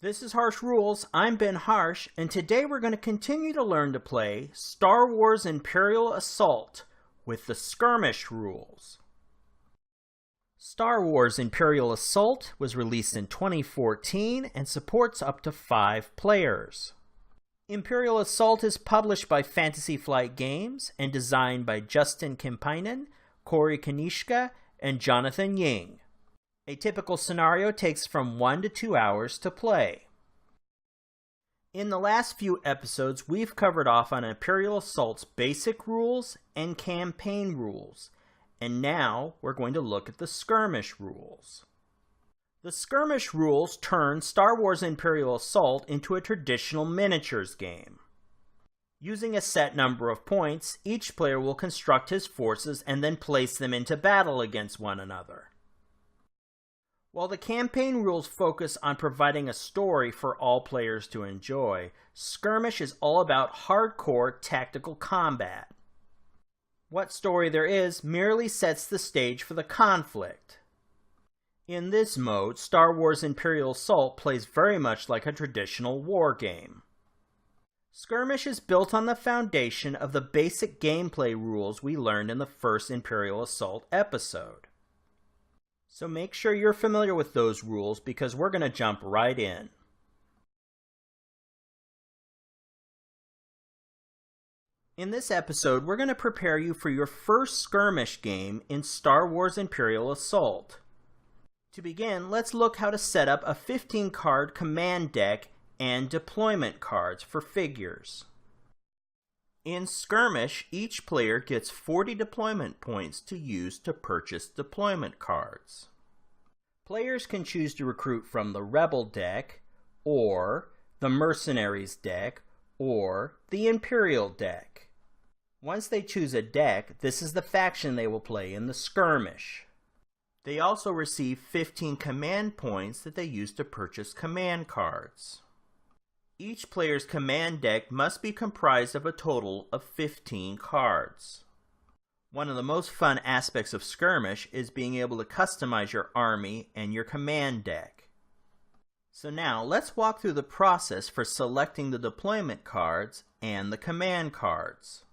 This is Harsh Rules. I'm Ben Harsh, and today we're going to continue to learn to play Star Wars Imperial Assault with the Skirmish rules. Star Wars Imperial Assault was released in 2014 and supports up to 5 players. Imperial Assault is published by Fantasy Flight Games and designed by Justin Kempinen, Corey Kanishka, and Jonathan Ying. A typical scenario takes from 1 to 2 hours to play. In the last few episodes, we've covered off on Imperial Assault's basic rules and campaign rules, and now we're going to look at the skirmish rules. The skirmish rules turn Star Wars Imperial Assault into a traditional miniatures game. Using a set number of points, each player will construct his forces and then place them into battle against one another. While the campaign rules focus on providing a story for all players to enjoy, Skirmish is all about hardcore tactical combat. What story there is merely sets the stage for the conflict. In this mode, Star Wars Imperial Assault plays very much like a traditional war game. Skirmish is built on the foundation of the basic gameplay rules we learned in the first Imperial Assault episode. So make sure you're familiar with those rules because we're going to jump right in. In this episode, we're going to prepare you for your first skirmish game in Star Wars Imperial Assault. To begin, let's look how to set up a 15-card command deck and deployment cards for figures. In Skirmish, each player gets 40 deployment points to use to purchase deployment cards. Players can choose to recruit from the Rebel deck, or the Mercenaries deck, or the Imperial deck. Once they choose a deck, this is the faction they will play in the Skirmish. They also receive 15 command points that they use to purchase command cards. Each player's command deck must be comprised of a total of 15 cards. One of the most fun aspects of Skirmish is being able to customize your army and your command deck. So now let's walk through the process for selecting the deployment cards and the command cards.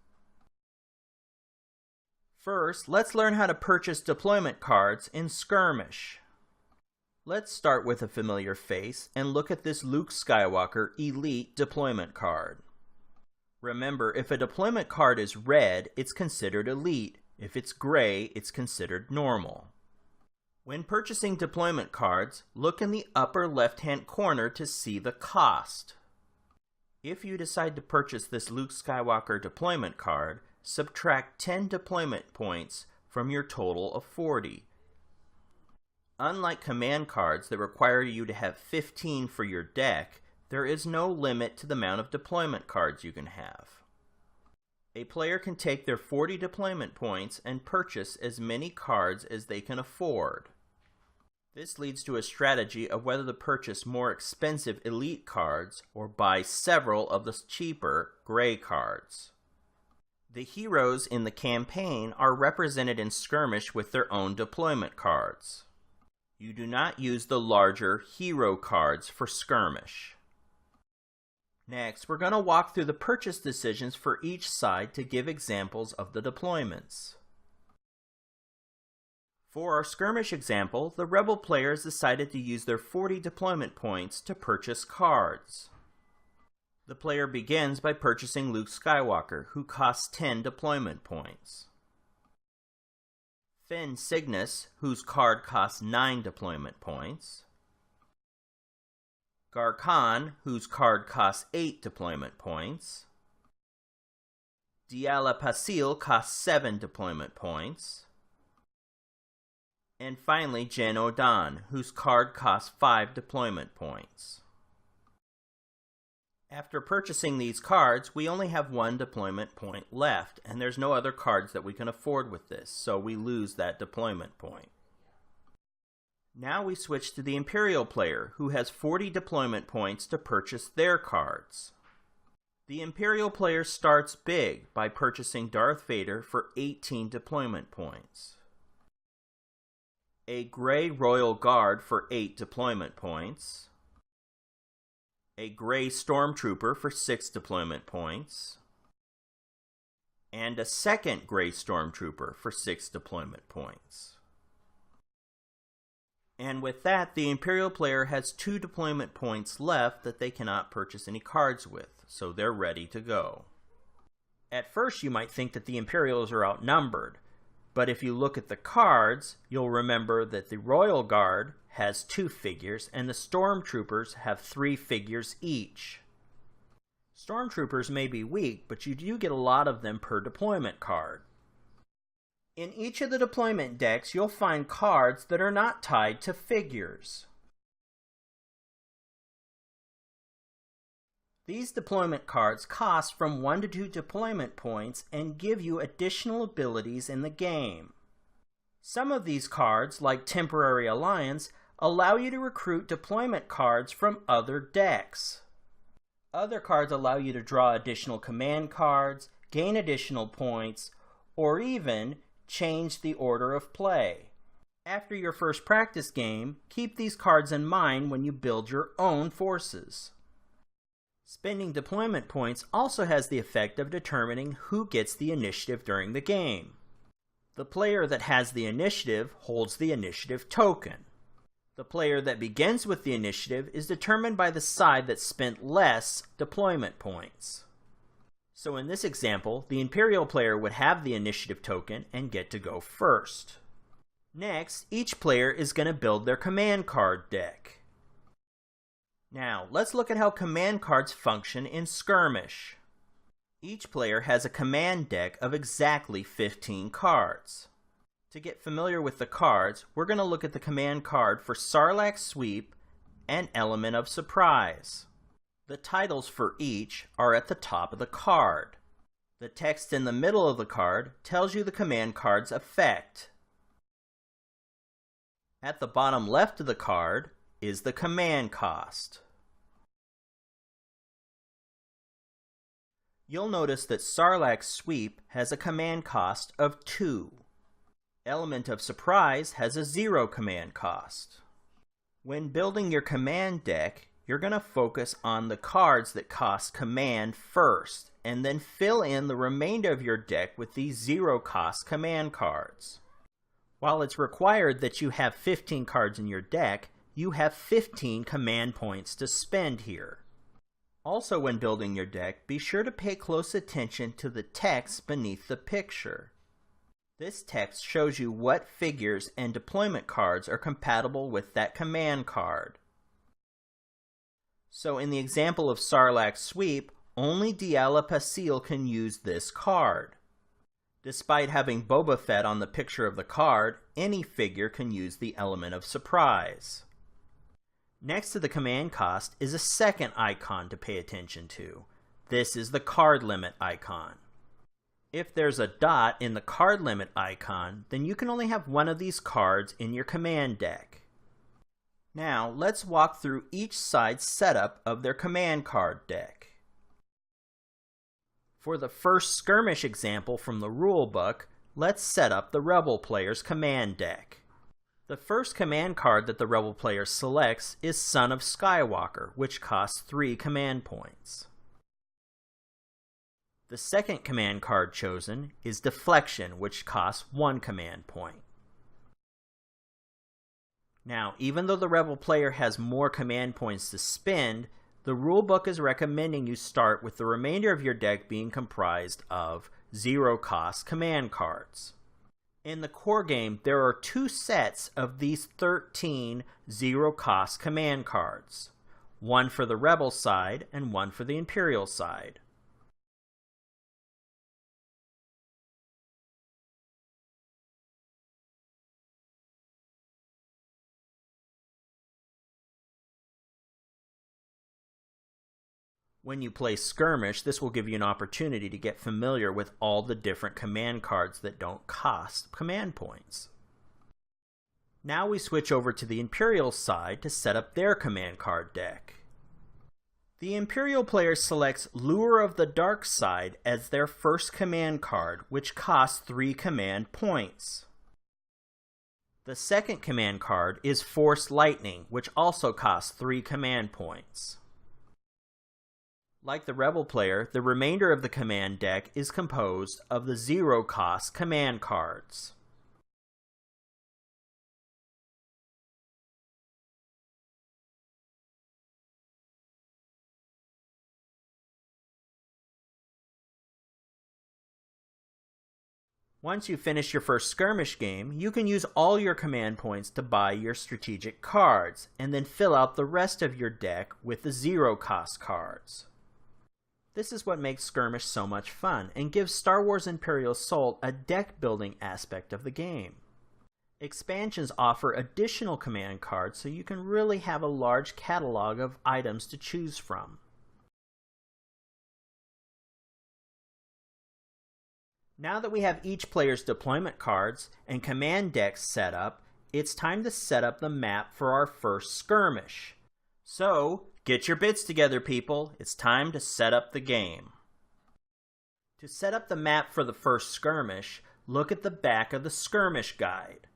First, let's learn how to purchase deployment cards in Skirmish. Let's start with a familiar face and look at this Luke Skywalker Elite deployment card. Remember, if a deployment card is red, it's considered Elite. If it's gray, it's considered normal. When purchasing deployment cards, look in the upper left-hand corner to see the cost. If you decide to purchase this Luke Skywalker deployment card, subtract 10 deployment points from your total of 40. Unlike command cards that require you to have 15 for your deck, there is no limit to the amount of deployment cards you can have. A player can take their 40 deployment points and purchase as many cards as they can afford. This leads to a strategy of whether to purchase more expensive elite cards or buy several of the cheaper gray cards. The heroes in the campaign are represented in Skirmish with their own deployment cards. You do not use the larger hero cards for Skirmish. Next, we're going to walk through the purchase decisions for each side to give examples of the deployments. For our Skirmish example, the Rebel players decided to use their 40 deployment points to purchase cards. The player begins by purchasing Luke Skywalker, who costs 10 deployment points. Fen Cygnus, whose card costs 9 deployment points. Garkhan, whose card costs 8 deployment points. Diala Pasil costs 7 deployment points. And finally, Jen Odan, whose card costs 5 deployment points. After purchasing these cards, we only have 1 deployment point left, and there's no other cards that we can afford with this, so we lose that deployment point. Now we switch to the Imperial player, who has 40 deployment points to purchase their cards. The Imperial player starts big by purchasing Darth Vader for 18 deployment points. A Gray Royal Guard for 8 deployment points. a gray stormtrooper for 6 deployment points, and a second gray stormtrooper for 6 deployment points. And with that, the Imperial player has 2 deployment points left that they cannot purchase any cards with, so they're ready to go. At first you might think that the Imperials are outnumbered, but if you look at the cards, you'll remember that the Royal Guard has 2 figures and the Stormtroopers have 3 figures each. Stormtroopers may be weak, but you do get a lot of them per deployment card. In each of the deployment decks, you'll find cards that are not tied to figures. These deployment cards cost from 1 to 2 deployment points and give you additional abilities in the game. Some of these cards, like Temporary Alliance, allow you to recruit deployment cards from other decks. Other cards allow you to draw additional command cards, gain additional points, or even change the order of play. After your first practice game, keep these cards in mind when you build your own forces. Spending deployment points also has the effect of determining who gets the initiative during the game. The player that has the initiative holds the initiative token. The player that begins with the initiative is determined by the side that spent less deployment points. So in this example, the Imperial player would have the initiative token and get to go first. Next, each player is going to build their command card deck. Now, let's look at how command cards function in Skirmish. Each player has a command deck of exactly 15 cards. To get familiar with the cards, we're going to look at the command card for Sarlacc Sweep and Element of Surprise. The titles for each are at the top of the card. The text in the middle of the card tells you the command card's effect. At the bottom left of the card is the command cost. You'll notice that Sarlacc Sweep has a command cost of 2. Element of Surprise has a 0 command cost. When building your command deck, you're going to focus on the cards that cost command first, and then fill in the remainder of your deck with these 0 cost command cards. While it's required that you have 15 cards in your deck, you have 15 command points to spend here. Also, when building your deck, be sure to pay close attention to the text beneath the picture. This text shows you what figures and deployment cards are compatible with that command card. So in the example of Sarlacc Sweep, only Diala Pasil can use this card. Despite having Boba Fett on the picture of the card, any figure can use the Element of Surprise. Next to the command cost is a second icon to pay attention to. This is the card limit icon. If there's a dot in the card limit icon, then you can only have one of these cards in your command deck. Now, let's walk through each side's setup of their command card deck. For the first Skirmish example from the rulebook, let's set up the Rebel player's command deck. The first command card that the Rebel player selects is Son of Skywalker, which costs 3 command points. The second command card chosen is Deflection, which costs 1 command point. Now, even though the Rebel player has more command points to spend, the rulebook is recommending you start with the remainder of your deck being comprised of 0-cost command cards. In the core game, there are 2 sets of these 13 0-cost command cards. One for the Rebel side and one for the Imperial side. When you play Skirmish, this will give you an opportunity to get familiar with all the different command cards that don't cost command points. Now we switch over to the Imperial side to set up their command card deck. The Imperial player selects Lure of the Dark Side as their first command card, which costs 3 command points. The second command card is Force Lightning, which also costs 3 command points. Like the Rebel player, the remainder of the command deck is composed of the zero-cost command cards. Once you finish your first skirmish game, you can use all your command points to buy your strategic cards, and then fill out the rest of your deck with the zero-cost cards. This is what makes Skirmish so much fun, and gives Star Wars Imperial Assault a deck-building aspect of the game. Expansions offer additional command cards, so you can really have a large catalog of items to choose from. Now that we have each player's deployment cards and command decks set up, it's time to set up the map for our first skirmish. So, get your bits together, people. It's time to set up the game. To set up the map for the first skirmish, look at the back of the skirmish guide.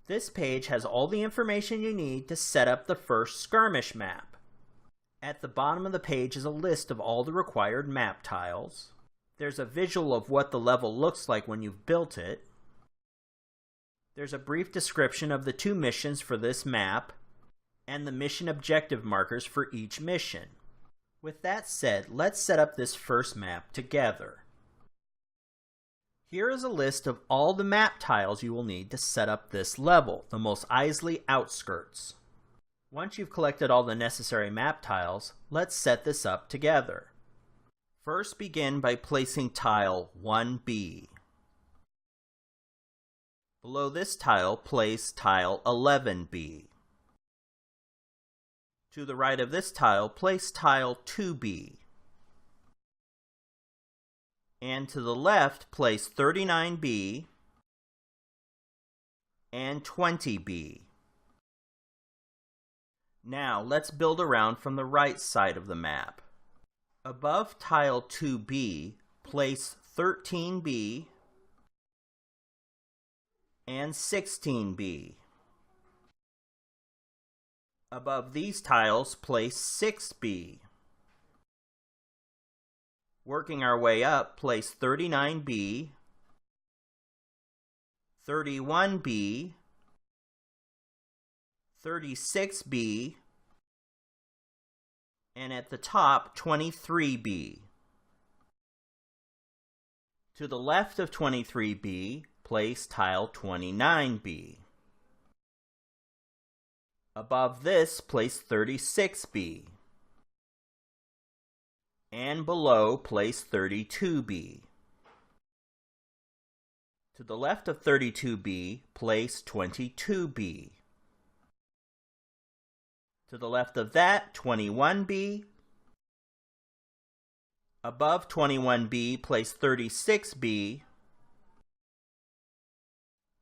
This page has all the information you need to set up the first skirmish map. At the bottom of the page is a list of all the required map tiles. There's a visual of what the level looks like when you've built it. There's a brief description of the 2 missions for this map, and the mission objective markers for each mission. With that said, let's set up this first map together. Here is a list of all the map tiles you will need to set up this level, the Mos Eisley Outskirts. Once you've collected all the necessary map tiles, let's set this up together. First, begin by placing tile 1B. Below this tile, place tile 11B. To the right of this tile, place tile 2B. And to the left, place 39B and 20B. Now, let's build around from the right side of the map. Above tile 2B, place 13B and 16B. Above these tiles, place 6B. Working our way up, place 39B, 31B, 36B, and at the top, 23B. To the left of 23B, place tile 29B. Above this, place 36B. And below, place 32B. To the left of 32B, place 22B. To the left of that, 21B. Above 21B, place 36B.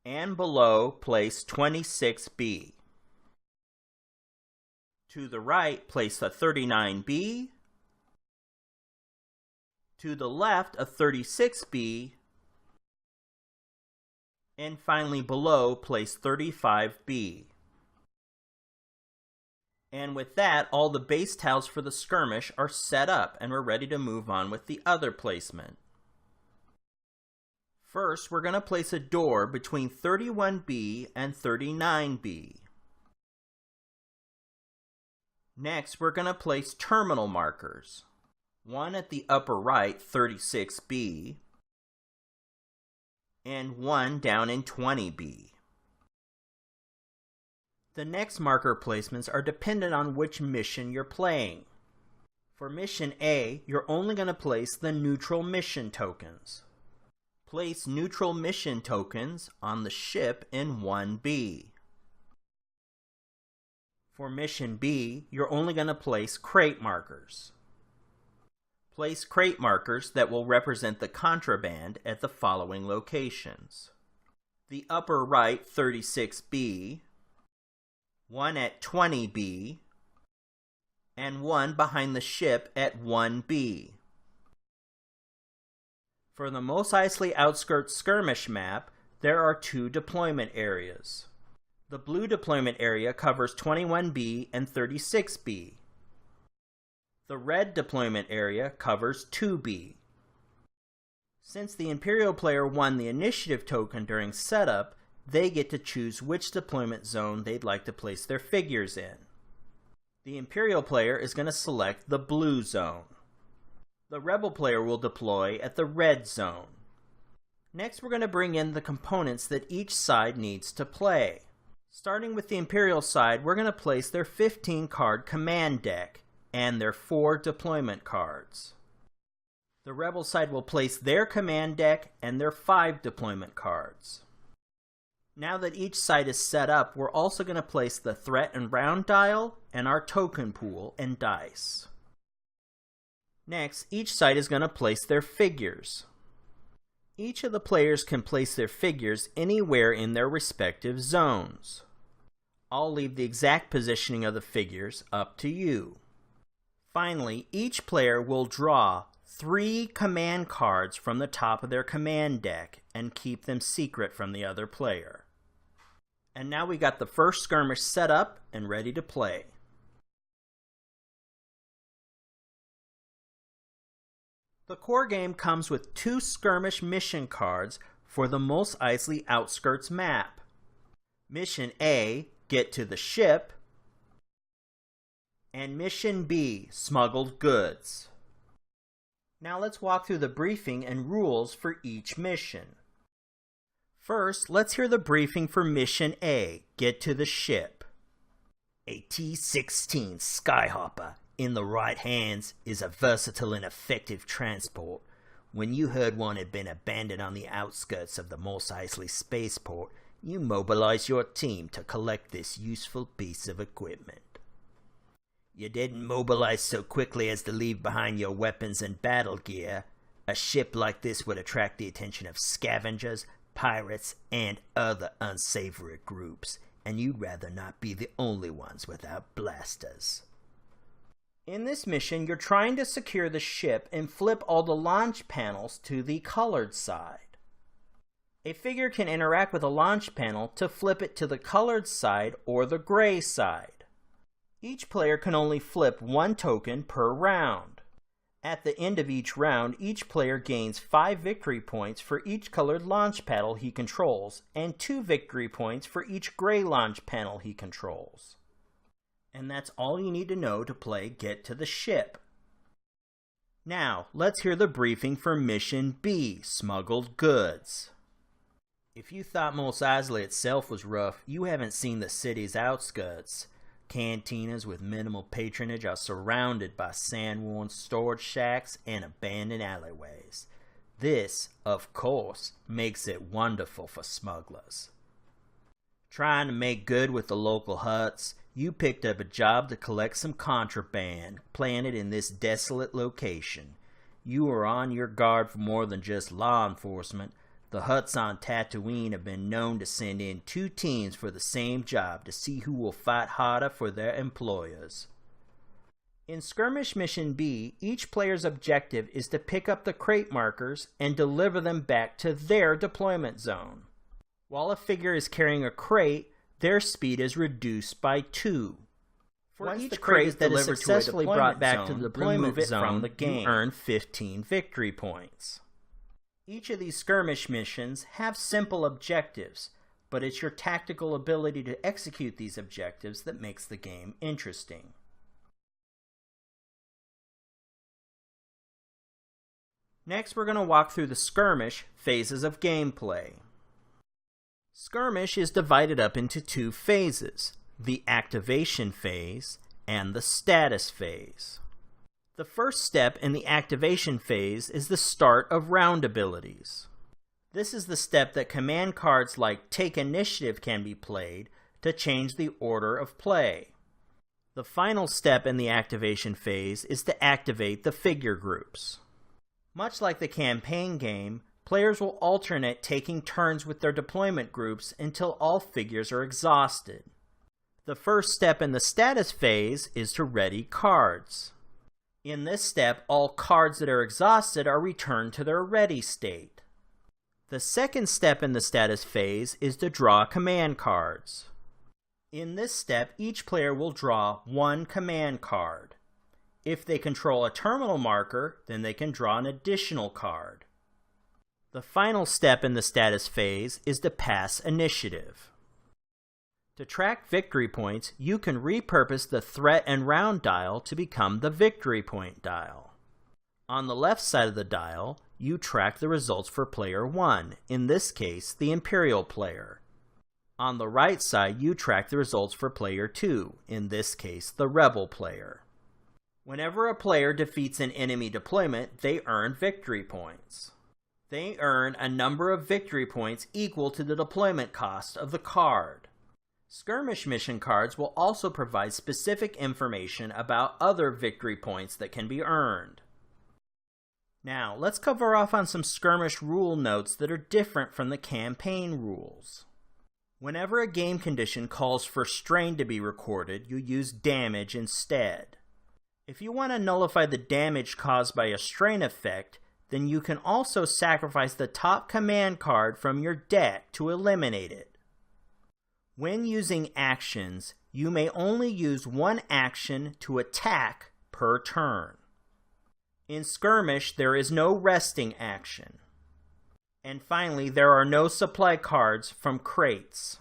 And below, place 26B. To the right, place a 39B. To the left, a 36B. And finally below, place 35B. And with that, all the base tiles for the skirmish are set up, and we're ready to move on with the other placement. First, we're going to place a door between 31B and 39B. Next, we're going to place terminal markers. One at the upper right, 36B, and one down in 20B. The next marker placements are dependent on which mission you're playing. For Mission A, you're only going to place the neutral mission tokens. Place neutral mission tokens on the ship in 1B. For Mission B, you're only going to place crate markers. Place crate markers that will represent the contraband at the following locations. The upper right 36B, one at 20B, and one behind the ship at 1B. For the Mos Eisley Outskirts skirmish map, there are 2 deployment areas. The blue deployment area covers 21B and 36B. The red deployment area covers 2B. Since the Imperial player won the initiative token during setup, they get to choose which deployment zone they'd like to place their figures in. The Imperial player is going to select the blue zone. The Rebel player will deploy at the red zone. Next, we're going to bring in the components that each side needs to play. Starting with the Imperial side, we're going to place their 15-card command deck and their 4 deployment cards. The Rebel side will place their command deck and their 5 deployment cards. Now that each side is set up, we're also going to place the threat and round dial and our token pool and dice. Next, each side is going to place their figures. Each of the players can place their figures anywhere in their respective zones. I'll leave the exact positioning of the figures up to you. Finally, each player will draw 3 command cards from the top of their command deck and keep them secret from the other player. And now we got the first skirmish set up and ready to play. The core game comes with 2 skirmish mission cards for the Mos Eisley Outskirts map. Mission A, Get to the Ship, and Mission B, Smuggled Goods. Now let's walk through the briefing and rules for each mission. First, let's hear the briefing for Mission A, Get to the Ship. A T-16 Skyhopper in the right hands is a versatile and effective transport. When you heard one had been abandoned on the outskirts of the Mos Eisley spaceport, you mobilized your team to collect this useful piece of equipment. You didn't mobilize so quickly as to leave behind your weapons and battle gear. A ship like this would attract the attention of scavengers, pirates, and other unsavory groups, and you'd rather not be the only ones without blasters. In this mission, you're trying to secure the ship and flip all the launch panels to the colored side. A figure can interact with a launch panel to flip it to the colored side or the gray side. Each player can only flip 1 token per round. At the end of each round, each player gains 5 victory points for each colored launch panel he controls, and 2 victory points for each gray launch panel he controls. And that's all you need to know to play Get to the Ship. Now, let's hear the briefing for Mission B, Smuggled Goods. If you thought Mos Eisley itself was rough, you haven't seen the city's outskirts. Cantinas with minimal patronage are surrounded by sand-worn storage shacks and abandoned alleyways. This, of course, makes it wonderful for smugglers. Trying to make good with the local huts, you picked up a job to collect some contraband planted in this desolate location. You were on your guard for more than just law enforcement. The huts on Tatooine have been known to send in 2 teams for the same job to see who will fight harder for their employers. In Skirmish Mission B, each player's objective is to pick up the crate markers and deliver them back to their deployment zone. While a figure is carrying a crate, their speed is reduced by 2. For each crate that is successfully brought back to the deployment zone from the game, you earn 15 victory points. Each of these skirmish missions have simple objectives, but it's your tactical ability to execute these objectives that makes the game interesting. Next, we're going to walk through the skirmish phases of gameplay. Skirmish is divided up into 2 phases, the activation phase and the status phase. The first step in the activation phase is the start of round abilities. This is the step that command cards like Take Initiative can be played to change the order of play. The final step in the activation phase is to activate the figure groups. Much like the campaign game, players will alternate taking turns with their deployment groups until all figures are exhausted. The first step in the status phase is to ready cards. In this step, all cards that are exhausted are returned to their ready state. The second step in the status phase is to draw command cards. In this step, each player will draw 1 command card. If they control a terminal marker, then they can draw an additional card. The final step in the status phase is to pass initiative. To track victory points, you can repurpose the threat and round dial to become the victory point dial. On the left side of the dial, you track the results for player 1, in this case, the Imperial player. On the right side, you track the results for player 2, in this case, the Rebel player. Whenever a player defeats an enemy deployment, they earn victory points. They earn a number of victory points equal to the deployment cost of the card. Skirmish mission cards will also provide specific information about other victory points that can be earned. Now, let's cover off on some skirmish rule notes that are different from the campaign rules. Whenever a game condition calls for strain to be recorded, you use damage instead. If you want to nullify the damage caused by a strain effect, then you can also sacrifice the top command card from your deck to eliminate it. When using actions, you may only use one action to attack per turn. In Skirmish, there is no resting action. And finally, there are no supply cards from crates.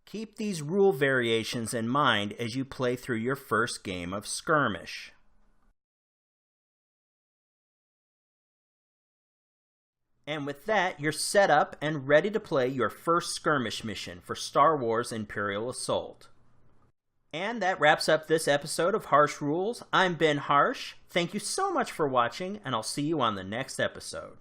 Keep these rule variations in mind as you play through your first game of Skirmish. And with that, you're set up and ready to play your first Skirmish mission for Star Wars Imperial Assault. And that wraps up this episode of Harsh Rules. I'm Ben Harsh. Thank you so much for watching, and I'll see you on the next episode.